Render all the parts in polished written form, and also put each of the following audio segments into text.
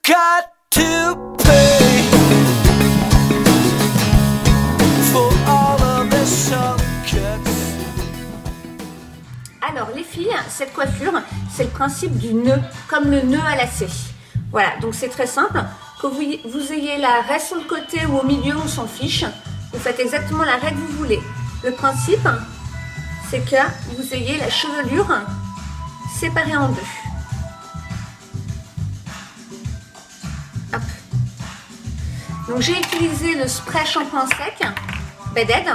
got to pay for all of the shortcuts. Alors les filles, cette coiffure, c'est le principe du nœud, comme le nœud à lacet. Voilà, donc c'est très simple. Que vous ayez la raie sur le côté ou au milieu, on s'en fiche. Vous faites exactement la raie que vous voulez. Le principe, c'est que vous ayez la chevelure séparée en deux. Hop. Donc j'ai utilisé le spray shampoing sec, Bed Aid,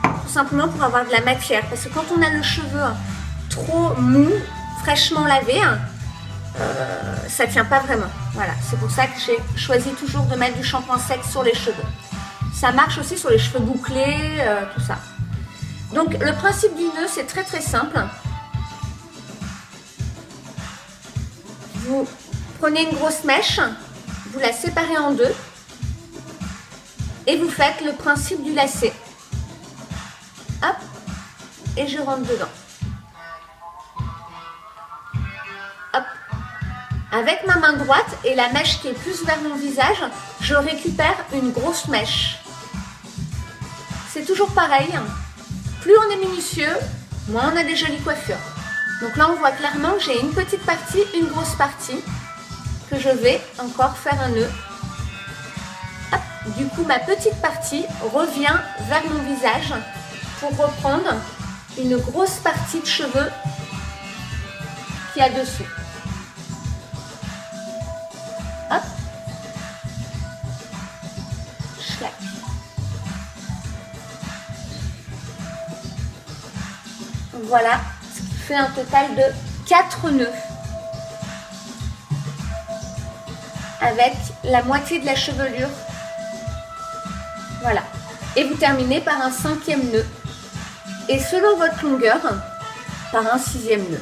tout simplement pour avoir de la matière. Parce que quand on a le cheveu trop mou, fraîchement lavé, ça tient pas vraiment. Voilà, c'est pour ça que j'ai choisi toujours de mettre du shampoing sec sur les cheveux. Ça marche aussi sur les cheveux bouclés, tout ça. Donc le principe du nœud, c'est très très simple. Vous prenez une grosse mèche, vous la séparez en deux et vous faites le principe du lacet. Hop, et je rentre dedans. Hop. Avec ma main droite et la mèche qui est plus vers mon visage, je récupère une grosse mèche. C'est toujours pareil. Plus on est minutieux, moins on a des jolies coiffures. Donc là, on voit clairement que j'ai une petite partie, une grosse partie, que je vais encore faire un nœud. Hop. Du coup, ma petite partie revient vers mon visage pour reprendre une grosse partie de cheveux qui est dessous. Hop. Schlac. Voilà, ce qui fait un total de 4 nœuds. Avec la moitié de la chevelure. Voilà. Et vous terminez par un 5e nœud. Et selon votre longueur, par un 6e nœud.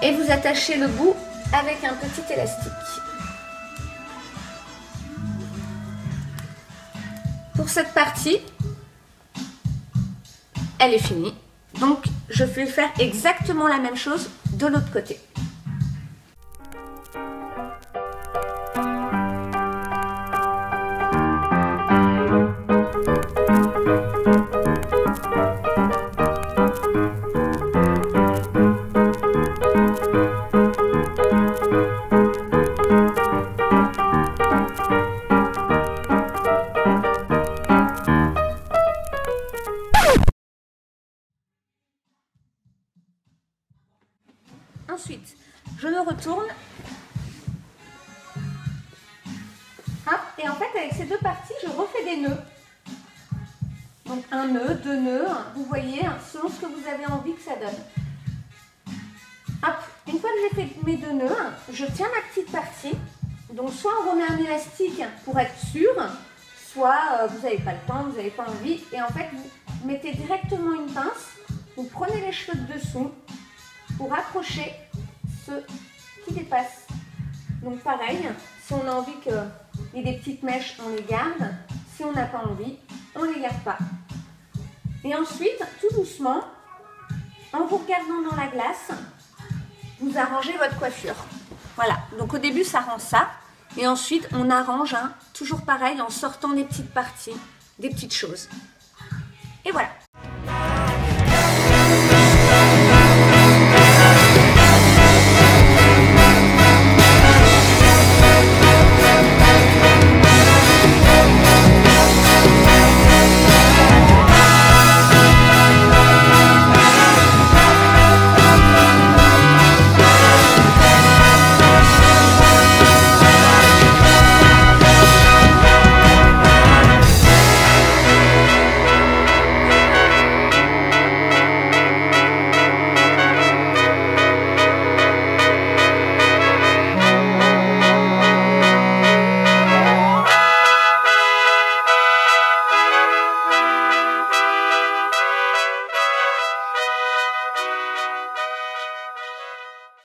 Et vous attachez le bout avec un petit élastique. Pour cette partie, elle est finie. Donc, je vais faire exactement la même chose de l'autre côté. Ensuite, je le retourne. Hop, et en fait, avec ces deux parties, je refais des nœuds. Donc, un nœud, 2 nœuds, vous voyez, selon ce que vous avez envie que ça donne. Hop, une fois que j'ai fait mes 2 nœuds, je tiens ma petite partie. Donc, soit on remet un élastique pour être sûr, soit vous n'avez pas le temps, vous n'avez pas envie. Et en fait, vous mettez directement une pince, vous prenez les cheveux de dessous pour accrocher ceux qui dépassent. Donc pareil, si on a envie qu'il y ait des petites mèches, on les garde. Si on n'a pas envie, on ne les garde pas. Et ensuite, tout doucement, en vous regardant dans la glace, vous arrangez votre coiffure. Voilà, donc au début ça rend ça. Et ensuite on arrange, toujours pareil, en sortant des petites parties, des petites choses. Et voilà.